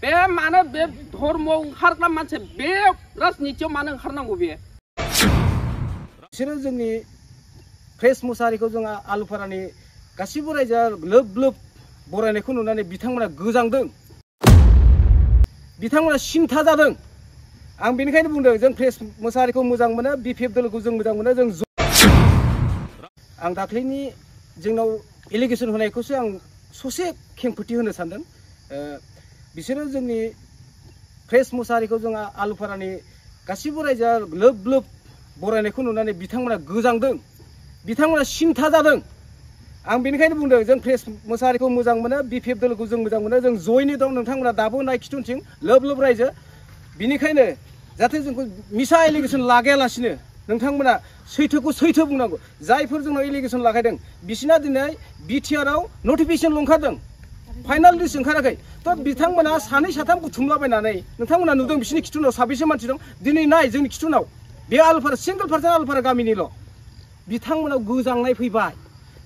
बे मानो बे धर्म ओंखारग्रा मानसि बे राजनितियाव मानो ओंखारनांगौ बे बिसोरो जोंनि फ्रेस मुसाहारिखौ जों आलुफारानि गासिबो रायजोआ लोब लोब बरायनायखौ नुनानै बिथांमोना गोजांदों बिथांमोना सिन्था जादों आं बेनिखायनो बुंदों जों फ्रेस मुसाहारिखौ मोजां मोनो बिपिएफ दोलोखौ जों मोजां मोनो जों आं दाख्लैनि जोंनाव एलिगेसन होनायखौसो आं ससे खेंफोरथि होनो सानदों बिसोरो जोंनि फ्रेस मुसाहारिखौ जों आलुफारानि गासिबो रायजोआ लोब लोब बरायनायखौ नुनानै बिथांमोना गोजांदों बिथांमोना सिन्था जादों आं बेनिखायनो बुंदों जों फ्रेस मुसाहारिखौ मोजां मोनो बिपिएफ दोलोखौ जों मोजां मोनो जों जयैनो दं नोंथांमोना दाबो नायखिथुनथिं लोब लोब रायजो बिनिखायनो जाहाथे जोंखौ मिसा एलिगेसन लागायालासिनो नोंथांमोना सैथोखौ सैथो बुंनांगौ जायफोर जोंनाव एलिगेसन लागायदों बिसिना दिनै बिटिआरआव नटिफिकेसन ओंखारदों फाइनाल लिस्ट ओंखाराखै थ' बिथांमोना सानै साथाम बुथुमलाबायनानै नोंथांमोना नुदों बिसिनि खिथुनाव साबेसे मानसि दं दिनै नाय जोंनि खिथुनाव बे आलुफारा सिंगल पार्सेन्ट आलुफारा गामिनिल' बिथांमोनाव गोजांनाय फैबाय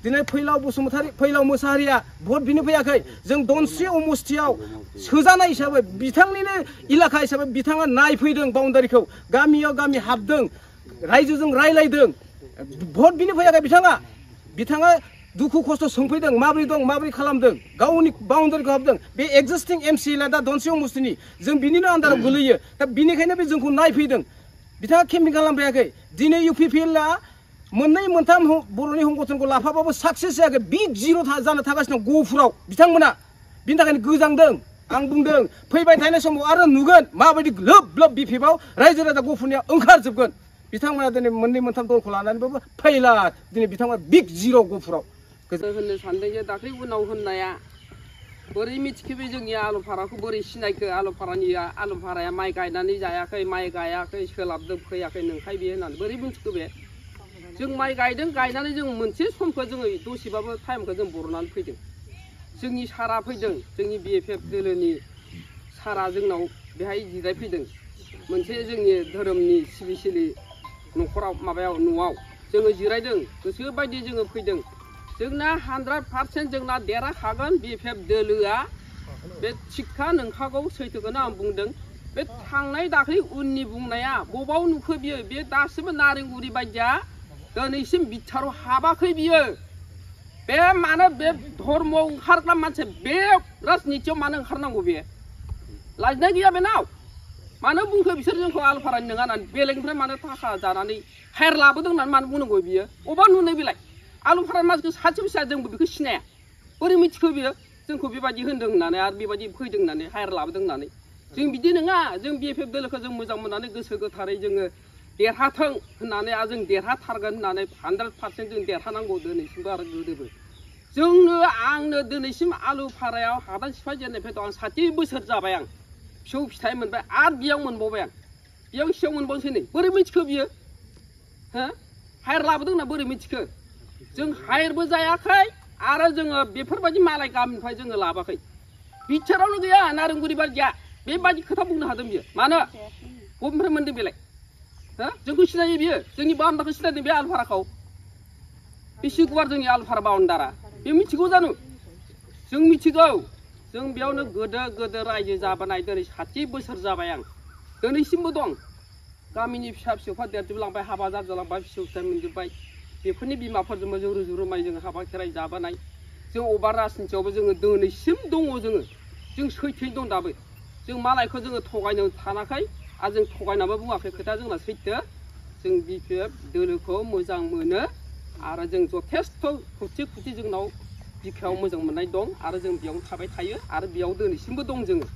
दिनै फैलाव मोसाहारिया भट बिनो फैयाखै जों दनस्रि अमस्थियाव सोजानाय हिसाबै बिथांनिनो इलाका हिसाबै बिथाङा नायफैदों बाउन्डारिखौ गामियाव गामि हाबदों रायजोजों रायलायदों भट बिनो फैयाखै बिथाङा दुखु खस्थ' सोंफैदों माबोरै दं माबोरै खालामदों गावनि बाउन्डारिखौ हाबदों बे एक्जिस्टिं एमसिएलआ दा दनस्रि अमस्थिनि जों बिनिनो आन्दाराव गोलैयो दा बिनिखायनो बे जोंखौ नायफैदों बिथाङा केम्पिं खालामफैयाखै दिनै इउपिपिएलआ मोननै मोनथाम बर'नि संगठनखौ लाफाबाबो साक्सेस जायाखै बिग जिर' जानो थागासिनो गहपुराव बिथांमोना बिनि थाखायनो गोजांदों आं बुंदों फैबाय थानाय समाव आरो नुगोन माबायदि लोब लोब बिपिएफआव रायजो राजा गहपुरनिया ओंखारजोबगोन बिथांमोना दिनै मोननै मोनथाम दलखौ लानानैबाबो फैला दिनै बिथांमोना बिग जिर' गहपुराव होननो सानदों जे दाख्लै उनाव होननाया बोरै मिथिखोबे जोंनि आलुफाराखौ बोरै सिनायखो आलुफाराया माइ गायनानै जायाखै माइ गायाखै सोलाबदों फैयाखै नंखाय बे होननानै बोरै मिथिखो बे जों माइ गायदों गायनानै जों मोनसे समखौ जोङो दसेबाबो टाइमखौ जों बरनानै फैदों जोंनि सारा फैदों जोंनि बिएफएफ दोलोनि सारा जोंनाव बेहाय जिरायफैदों मोनसे जोंनि धोरोमनि सिबिसिलि न'खराव माबायाव न'आव जोङो जिरायदों गोसो बायदि जोङो फैदों जोंना 100% जोंना देरहाखागोन बिएफएफ दोलोआ बे थिगखा नंखागौ सैथोखौनो आं बुंदों बे थांनाय दाख्लै उननि बुंनाया बबाव नुखो बियो बे दासिमबो नारेंगुरि बायदिया दिनैसिम बिथाराव हाबाखै बियो बे मानो बे धर्म ओंखारग्रा मानसि बे राजनितियाव मानो ओंखारनांगौ बे लाजिनाय गैया बेनाव मानो बुंखो बिसोर जोंखौ आलुफारानि नङा होननानै बेलेगनिफ्राय मानो थाखा जानानै हायर लाबोदों होननानै मानो बुंनांगौ बियो अबा नुनाय बेलाय आलुफारानि मानसिखौ सासेबो सिनाया जोंबो बेखौ सिनाया बोरै मिथिखो बियो जोंखौ बेबायदि होन्दों होननानै आरो बेबायदि फैदों होननानै हायर लाबोदों होननानै जों बिदि नङा जों बिएफएफ दोलोखौ जों मोजां मोननानै गोसो गोथारै जोङो देरहाथों होननानै आरो जों देरहाथारगोन होननानै 100% जों देरहानांगौ दिनैसिमबो आरो गोदोबो आंनो दिनैसिम आलुफारायाव हादान सिफायजेननायनिफ्राय आं 60 बोसोर जाबाय आं फिसौ फिथाइ मोनबाय आरो बेयाव मोनबावबाय आं बेयाव सियाव मोनबावनोसै नै बोरै मिथिखो बियो हो हायर लाबोदों होनना बोरै मिथिखो जों हायरबो जायाखै आरो जोङो बेफोरबायदि मालाय गामिनिफ्राय जोङो लाबाखै बिथोरावनो गैया नारेंगुरि बायदिया बेबायदि खोथा बुंनो हादों बियो मानो बबेनिफ्राय मोनदों बेलाय हो जोंखौ सिनायो बियो जोंनि बाउन्डारखौ सिनायदों बे आलुफाराखौ बेसे गुवार जोंनि आलुफारा बाउन्डारा बे मिथिगौ जानो जों मिथिगौ जों बेयावनो गोदो रायजो जाबोनाय दिनै 60 बोसोर जाबाय आं दिनैसिमबो दं गामिनि फिसा फिसौफ्रा देरजोबलांबाय हाबा जाजोबलांबाय फिसौ फिथाइ मोनजोब्बाय बेफोरनि बिमाफोरजोंबो जों रुजु रुमाय जों हाबा खेराइ जाबोनाय जों अबा राजनितियावबो जोङो दिनैसिम दङ जों सैथोयै दं दाबो जों मालायखौ जोङो थगायनो थानाखै आरो जों थगायनाबो बुङाखै खोथा जोंना सैथो जों बिपिएफ दोलोखौ मोजां मोनो आरो जों जथेस्थ' खुथि जोंनाव बिखायाव मोजां मोननाय दं आरो जों बेयावनो थाबाय थायो आरो बेयाव दिनैसिमबो दं जोङो